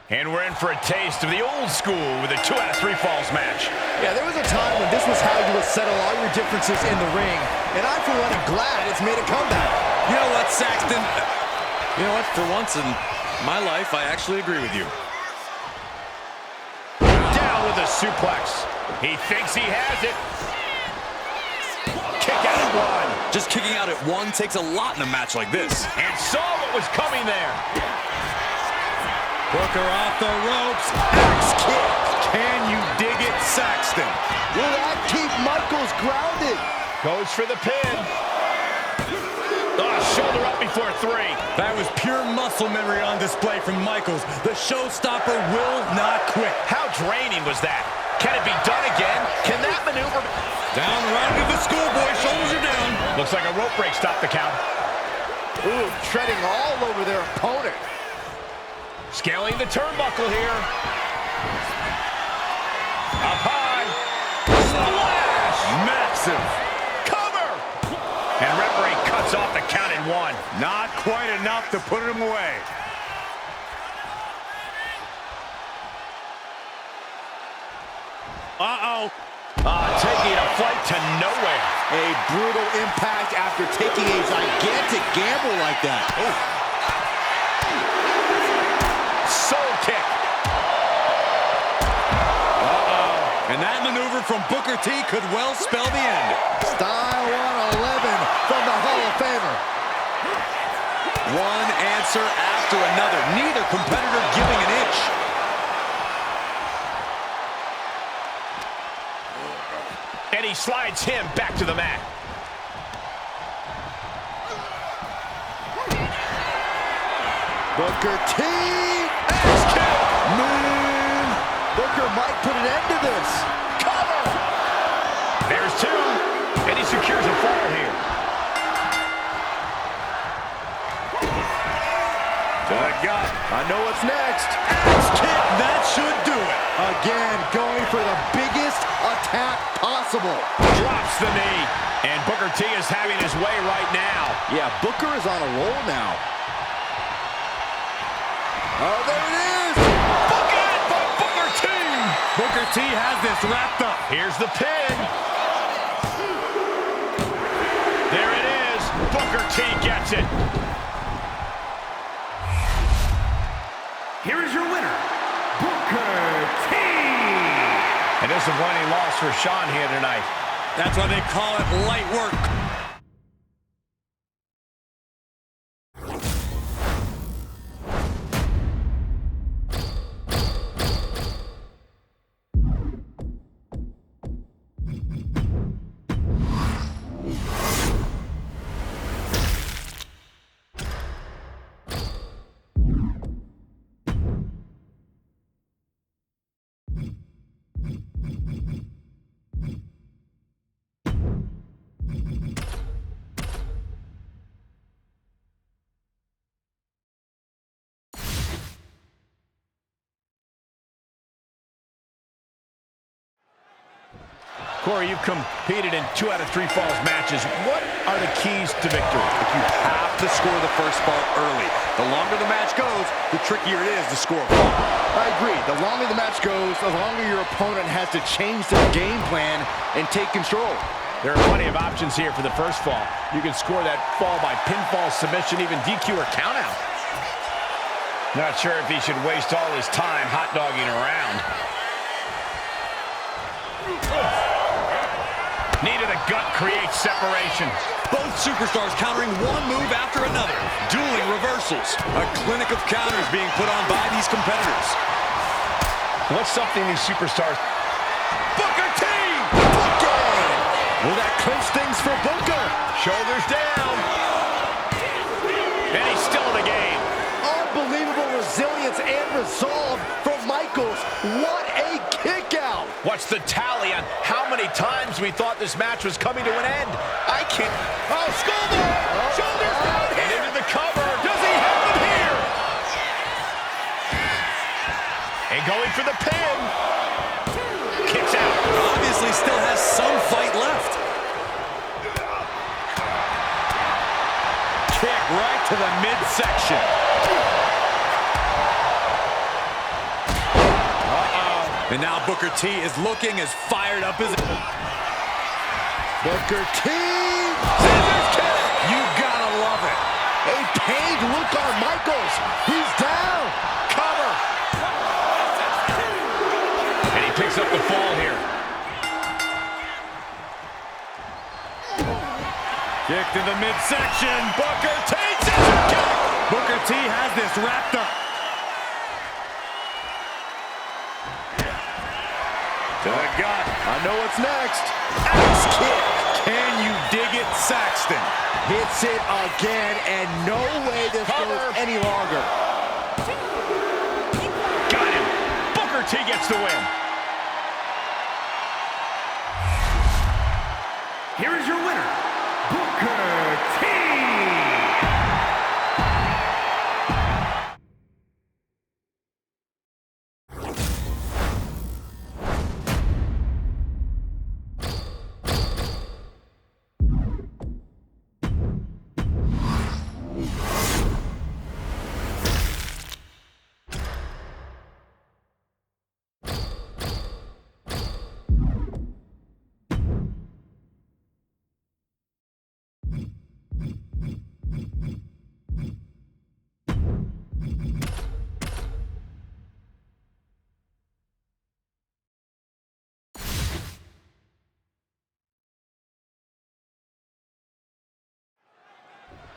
And we're in for a taste of the old school with a 2 out of 3 falls match. Yeah, there was a time when this was how you would settle all your differences in the ring. And I, for one, am glad it's made a comeback. You know what, Saxton? You know what? For once in my life, I actually agree with you. Down with a suplex. He thinks he has it. Kick out at 1. Just kicking out at 1 takes a lot in a match like this. And saw what was coming there. Booker off the ropes. Axe kick. Can you dig it, Saxton? Will that keep Michaels grounded? Goes for the pin. Oh, shoulder up before 3. That was pure muscle memory on display from Michaels. The showstopper will not quit. How draining was that? Can it be done again? Can that maneuver? Down right into the schoolboy. Shoulders are down. Looks like a rope break stopped the count. Ooh, treading all over their opponent. Scaling the turnbuckle here. Up high. Splash! Massive. Cover! And referee cuts off the count in 1. Not quite enough to put him away. Uh-oh. Taking a flight to nowhere. A brutal impact after taking a gigantic gamble like that. Oh. Soul kick. And that maneuver from Booker T could well spell the end. Style 111 from the Hall of Famer. One answer after another. Neither competitor giving an inch. And he slides him back to the mat. Booker T. Axe kick. Man. Booker might put an end to this. Cover. There's 2. And he secures a fall here. I know what's next. Axe kick. That should do it. Again, going for the biggest attack possible. Drops the knee. And Booker T is having his way right now. Yeah, Booker is on a roll now. Oh, there it is. Book it by Booker T. Booker T has this wrapped up. Here's the pin. There it is. Booker T gets it. Here is your winner, Booker T. A disappointing loss for Sean here tonight. That's why they call it light work. Corey, you've competed in 2 out of 3 falls matches. What are the keys to victory? You have to score the first fall early. The longer the match goes, the trickier it is to score a fall. I agree. The longer the match goes, the longer your opponent has to change their game plan and take control. There are plenty of options here for the first fall. You can score that fall by pinfall, submission, even DQ or countout. Not sure if he should waste all his time hot-dogging around. Knee to the gut creates separation. Both superstars countering one move after another. Dueling reversals. A clinic of counters being put on by these competitors. What's something these superstars... Booker T! Booker! Will that clinch things for Booker? Shoulders down. And he's still in the game. Unbelievable resilience and resolve from Michaels. What a kick out! What's the tally on how many times we thought this match was coming to an end? I can't... Oh, Skullboy! Shoulders down and into the cover. Does he have him here? And going for the pin. Kicks out. Obviously still has some fight left. Kick right to the midsection. And now Booker T is looking as fired up as... Booker T! Scissors kick! You gotta love it. A pained look on Michaels. He's down. Cover. And he picks up the fall here. Kick to the midsection. Booker T! Scissors kick! Booker T has this wrapped up. To the gut. I know what's next. Axe kick. Can you dig it, Saxton? Hits it again, and no way this goes any longer. Got him. Booker T gets the win. Here is your winner, Booker T.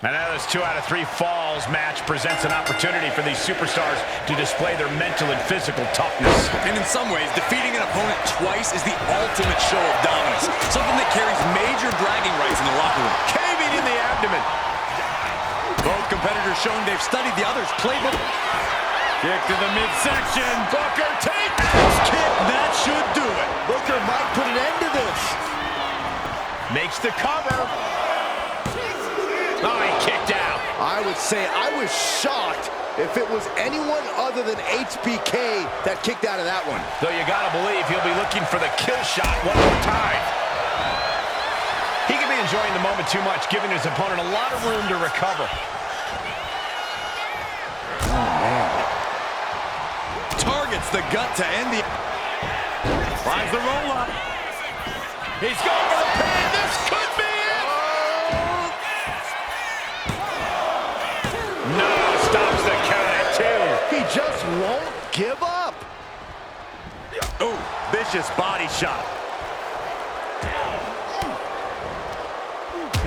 And now this 2 out of 3 falls match presents an opportunity for these superstars to display their mental and physical toughness. And in some ways, defeating an opponent twice is the ultimate show of dominance. Something that carries major bragging rights in the locker room. Caving in the abdomen. Both competitors showing they've studied the other's playbook. Kick to the midsection. Booker T. Axe kick. That should do it. Booker might put an end to this. Makes the cover. Oh, he kicked out. I would say I was shocked if it was anyone other than HBK that kicked out of that one. Though you gotta believe he'll be looking for the kill shot one more time. He could be enjoying the moment too much, giving his opponent a lot of room to recover. Oh, man. Targets the gut to end the... Finds the roll-up. He's going for the pin. This could be it. No, stops the count at 2. He just won't give up. Oh, vicious body shot.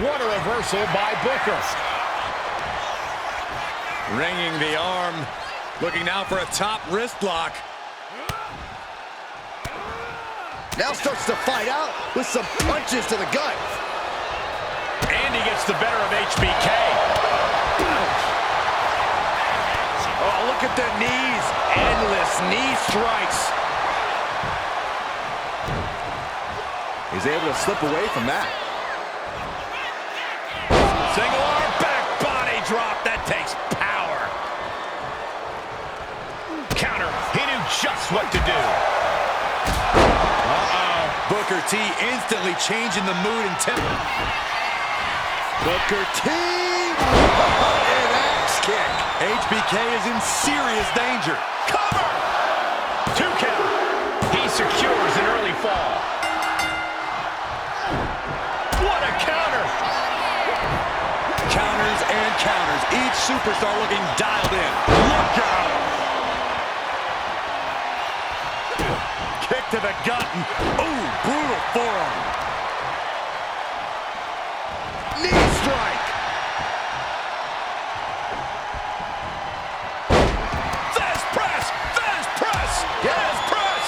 What a reversal by Booker. Ringing the arm. Looking now for a top wrist lock. Now starts to fight out with some punches to the gut. And he gets the better of HBK. Oh, look at the knees. Endless knee strikes. He's able to slip away from that. Single arm back body drop. That takes power. Counter. He knew just what to do. Booker T instantly changing the mood and tempo. Booker T. An axe kick. HBK is in serious danger. Cover! 2 count. He secures an early fall. What a counter! Counters and counters. Each superstar looking dialed in. Look out! Kick to the gut. Ooh, brutal forearm. Knee strike. Fast press! Fast press! Fast press!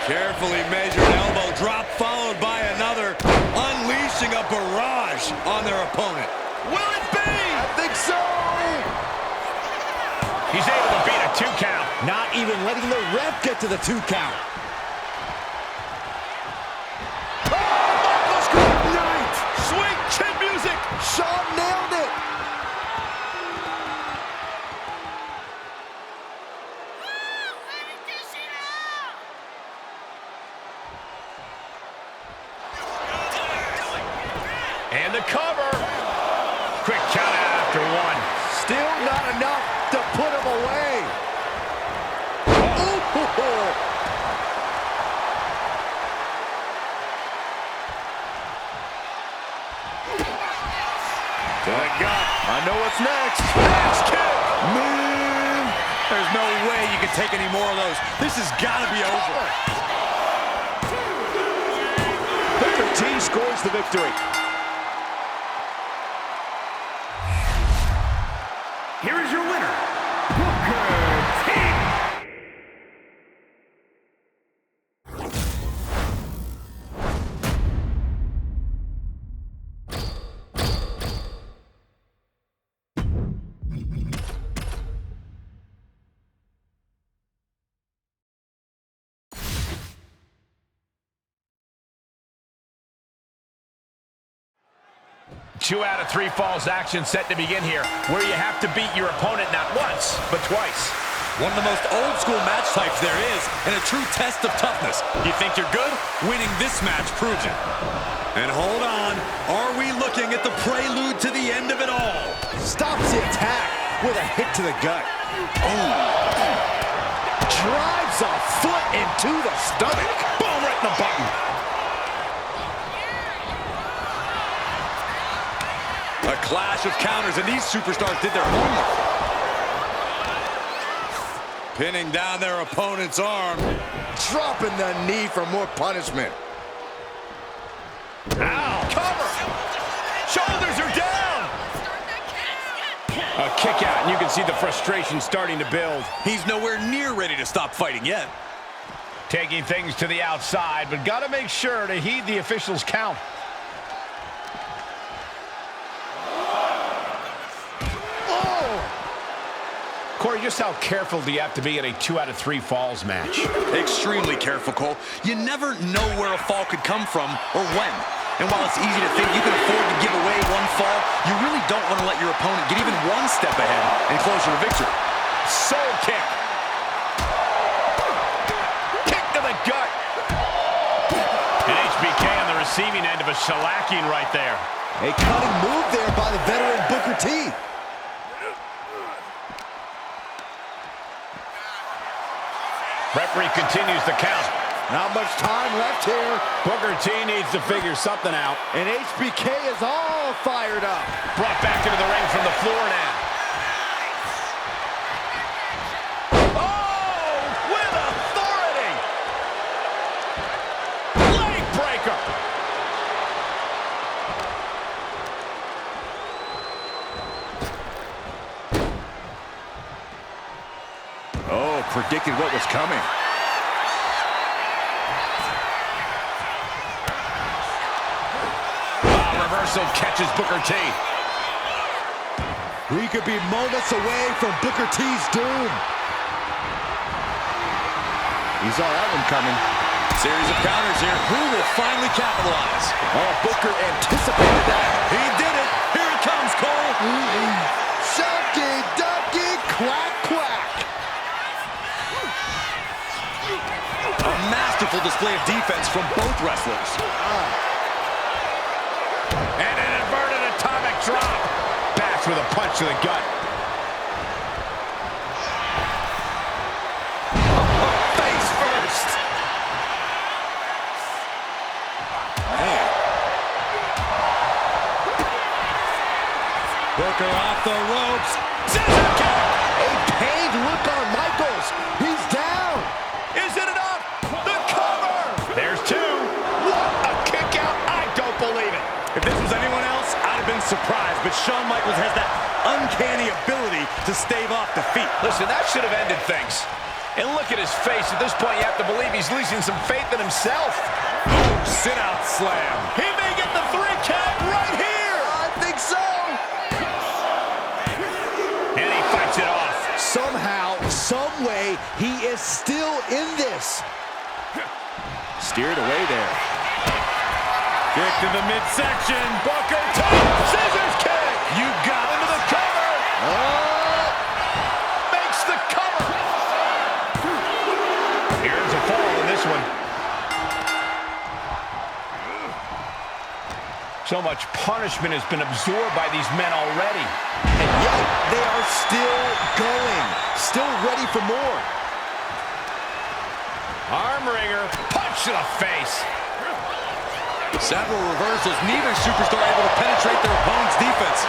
Carefully measured elbow drop followed by another, unleashing a barrage on their opponent. Will it be? I think so. He's able to beat a 2 count. Not even letting the ref get to the 2 count. Let's go! Night! Sweet chin music! Shawn nailed it. And the cover. Quick count out after 1. Still not enough to put him away. To the gut. I know what's next. Axe kick. Man, there's no way you can take any more of those. This has got to be over. Booker T scores the victory. Here is your winner, Booker T. Two out of three falls action set to begin here, where you have to beat your opponent not once, but twice. One of the most old school match types there is, and a true test of toughness. You think you're good? Winning this match proves it. And hold on, are we looking at the prelude to the end of it all? Stops the attack with a hit to the gut. Oh. Drives a foot into the stomach. Boom, right in the button. A clash of counters, and these superstars did their homework. Pinning down their opponent's arm. Dropping the knee for more punishment. Ow, cover. Shoulders are down. A kick out, and you can see the frustration starting to build. He's nowhere near ready to stop fighting yet. Taking things to the outside, but got to make sure to heed the official's count. Corey, just how careful do you have to be in a 2 out of 3 falls match? Extremely careful, Cole. You never know where a fall could come from or when. And while it's easy to think you can afford to give away one fall, you really don't want to let your opponent get even one step ahead and closer to victory. Soul kick. Kick to the gut. And HBK on the receiving end of a shellacking right there. A cutting move there by the veteran Booker T. Referee continues the count. Not much time left here. Booker T needs to figure something out. And HBK is all fired up. Brought back into the ring from the floor now. Oh, with authority. Leg breaker. Oh, predicted what was coming. Reversal catches Booker T. We could be moments away from Booker T's doom. He saw that one coming. Series of counters here. Who will finally capitalize? Oh, Booker anticipated that. He did it. Here it comes, Cole. Shucky, ducky, quack, quack. A masterful display of defense from both wrestlers. And an inverted atomic drop. Bats with a punch to the gut. Face first. Man. Booker off the ropes. Scissor kick. A pained look on Michaels. He's down. Is it enough? The cover. There's two. What a kick out. I don't believe it. If this was anyone else, I'd have been surprised, but Shawn Michaels has that uncanny ability to stave off defeat. Listen, that should have ended things. And look at his face. At this point, you have to believe he's losing some faith in himself. Sit-out slam. He may get the 3 count right here. I think so. And he fights it off. Somehow, some way, he is still in this. Steered away there. Kick to the midsection. Booker T. Scissors kick. You got into the cover. Oh. Makes the cover. Here's a fall in this one. So much punishment has been absorbed by these men already. And yet, they are still going. Still ready for more. Arm wringer, punch to the face. Several reversals. Neither superstar able to penetrate their opponent's defense.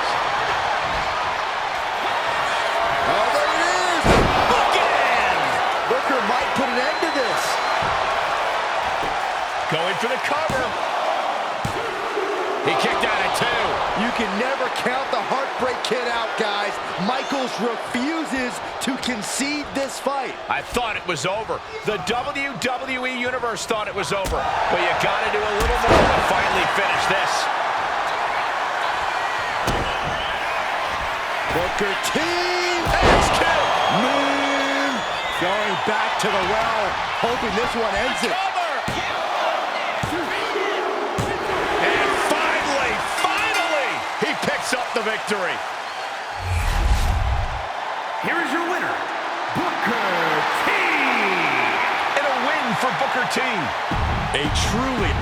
Oh, there it is! Bookend! Booker might put an end to this. Going for the cover. He kicked out at 2. You can never count the Heartbreak Kid out, guys. Michaels refuses to concede this fight. I thought it was over. The WWE Universe thought it was over. But you got to do a little more to finally finish this. Booker T. That's 2. Moon. Going back to the well, hoping this one ends it. Cover. And finally, he picks up the victory. Here is your winner, Booker T. And a win for Booker T. A truly